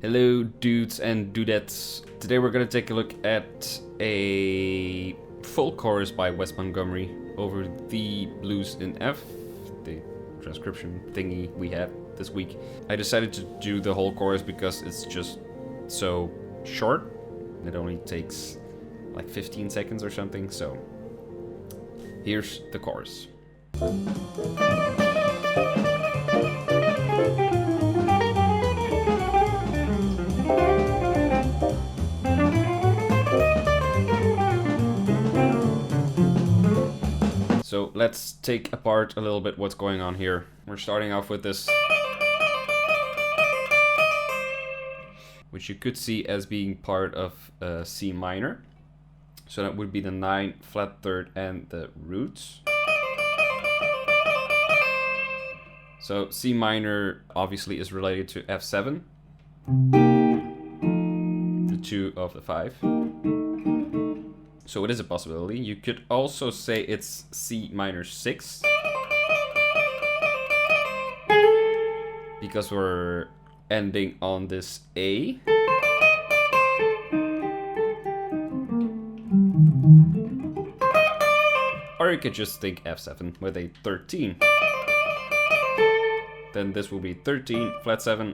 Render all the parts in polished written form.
Hello dudes and dudettes. Today we're gonna take a look at a full chorus by Wes Montgomery over the blues in F, the transcription thingy we had this week. I decided to do the whole chorus because it's just so short. It only takes like 15 seconds or something, so here's the chorus. So let's take apart a little bit what's going on here. We're starting off with this, which you could see as being part of C minor. So that would be the 9, flat third, and the roots. So C minor obviously is related to F7, the 2 of the 5. So it is a possibility. You could also say it's C minor 6, because we're ending on this A. Or you could just think F7 with a 13. Then this will be 13, flat 7,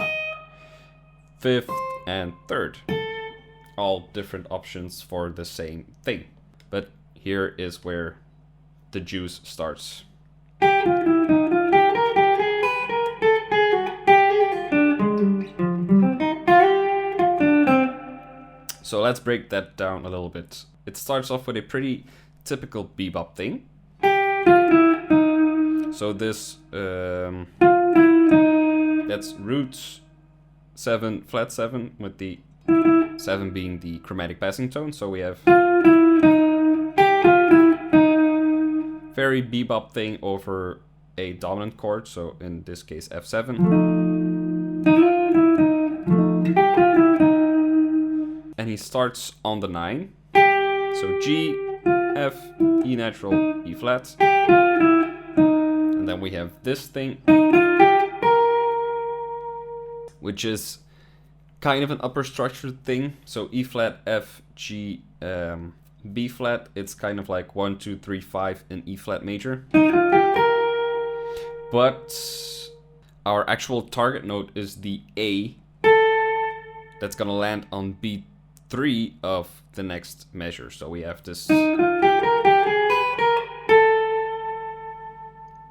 5th, and 3rd. All different options for the same thing. But here is where the juice starts. So let's break that down a little bit. It starts off with a pretty typical bebop thing. So this, that's roots 7, flat 7, with the 7 being the chromatic passing tone. So we have very bebop thing over a dominant chord. So in this case F7. And he starts on the 9. So G, F, E natural, E flat. And then we have this thing, which is kind of an upper structured thing. So E flat, F, G, B flat. It's kind of like 1, 2, 3, 5 in E flat major. But our actual target note is the A. That's gonna land on B3 of the next measure. So we have this.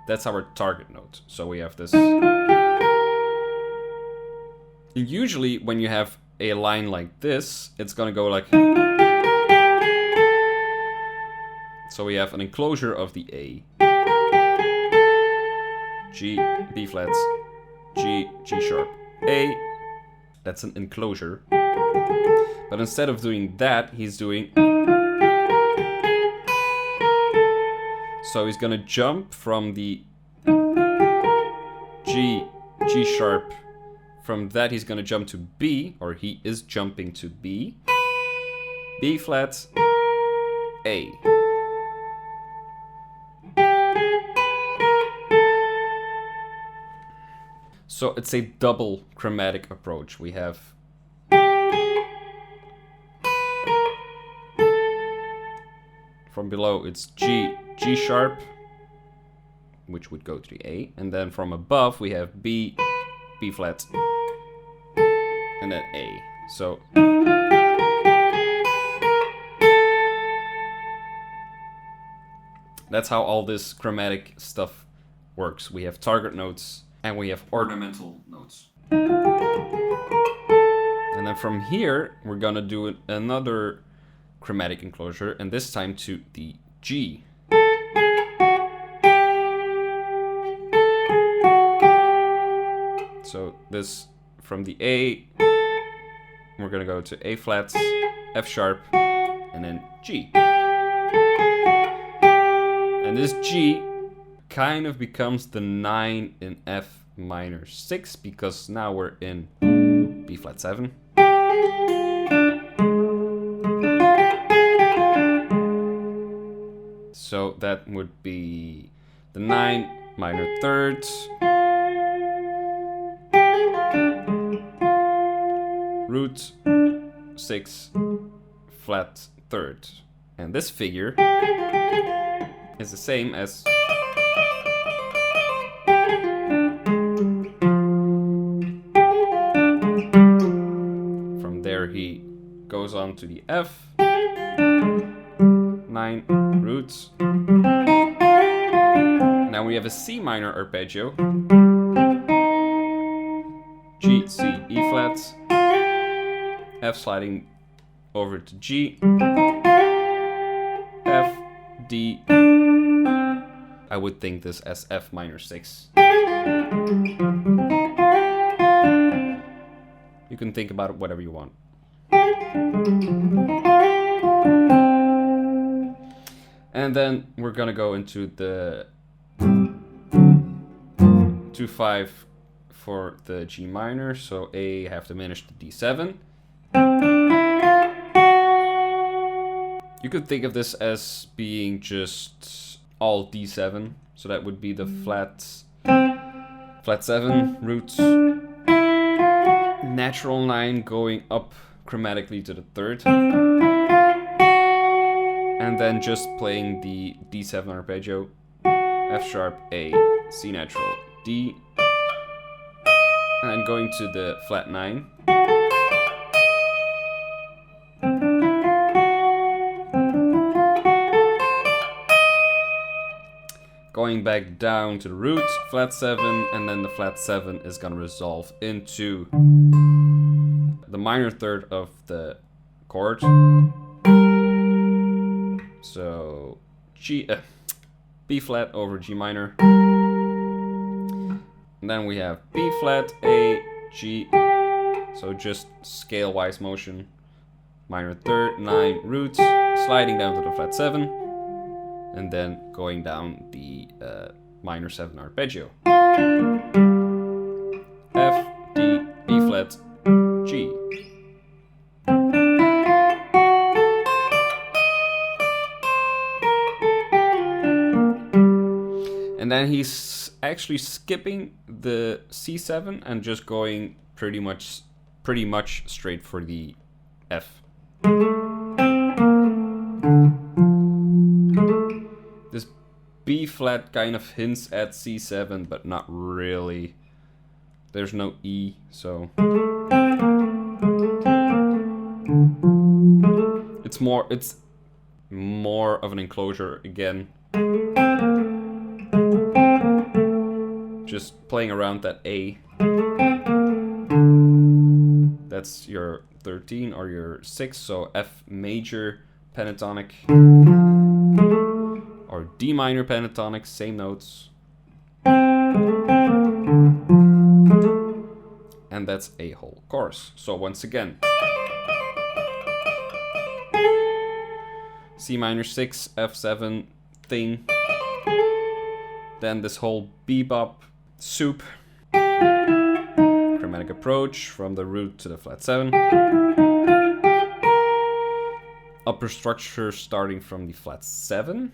That's our target note. So we have this. Usually when you have a line like this, it's gonna go like. So we have an enclosure of the A. G, B flat, G, G sharp, A. That's an enclosure. But instead of doing that, he's doing. So he's gonna jump from the G, G sharp. From that he's gonna jump to B, or he is jumping to B. B flat, A. So it's a double chromatic approach. We have from below it's G, G sharp, which would go to the A, and then from above we have B, B flat, and then A. So that's how all this chromatic stuff works. We have target notes and we have ornamental notes. And then from here we're gonna do another chromatic enclosure, and this time to the G. So this from the A, we're gonna go to A flat, F sharp, and then G. And this G kind of becomes the 9 in F minor 6, because now we're in B flat 7. So that would be the 9 minor thirds, root, 6, flat, third. And this figure is the same as from there he goes on to the F, 9 roots. Now we have a C minor arpeggio, G, C, E flat, F sliding over to G, F, D. I would think this as F minor 6. You can think about it whatever you want. And then we're gonna go into the 2-5 for the G minor, so A have diminished to D7. You could think of this as being just all D7, so that would be the flat 7 root, natural 9 going up chromatically to the third, and then just playing the D7 arpeggio, F sharp, A, C natural, D, and then going to the flat 9. Going back down to the root, flat 7, and then the flat 7 is gonna resolve into the minor third of the chord. So B flat over G minor. And then we have B flat, A, G. So just scale wise motion. Minor third, 9 roots, sliding down to the flat 7. And then going down the minor 7 arpeggio. F, D, B flat, G. And then he's actually skipping the C7 and just going pretty much straight for the F. This B flat kind of hints at C7, but not really. There's no E, so it's more of an enclosure again. Just playing around that A. That's your 13 or your 6, so F major pentatonic or D minor pentatonic, same notes. And that's a whole chorus. So once again, C minor 6, F7 thing. Then this whole bebop soup. Chromatic approach from the root to the flat 7. Upper structure starting from the flat 7.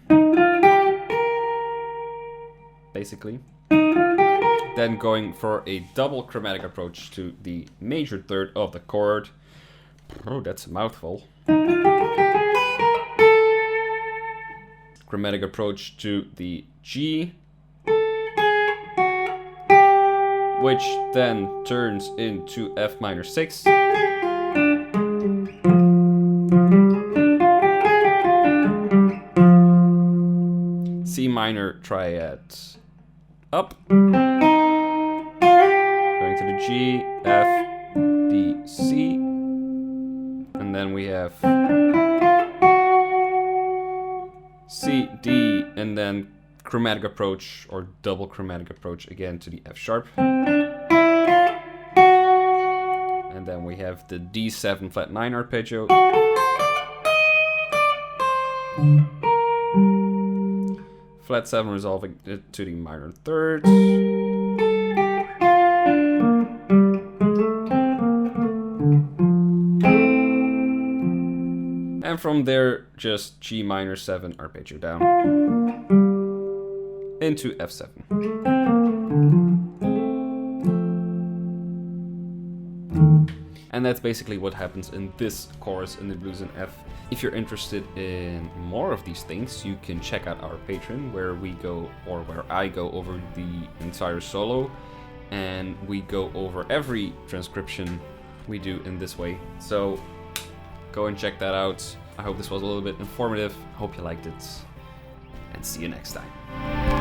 Basically. Then going for a double chromatic approach to the major third of the chord. Oh, that's a mouthful. Chromatic approach to the G, which then turns into F minor 6. C minor triad up, going to the G, F, D, C, and then we have C, D, and then chromatic approach or double chromatic approach again to the F sharp. And then we have the D7 flat 9 arpeggio. Flat 7 resolving it to the minor third. And from there, just G minor 7 arpeggio down into F7. And that's basically what happens in this chorus in the blues in F. If you're interested in more of these things, you can check out our Patreon, where we go, or where I go over the entire solo, and we go over every transcription we do in this way. So go and check that out. I hope this was a little bit informative. Hope you liked it, and see you next time.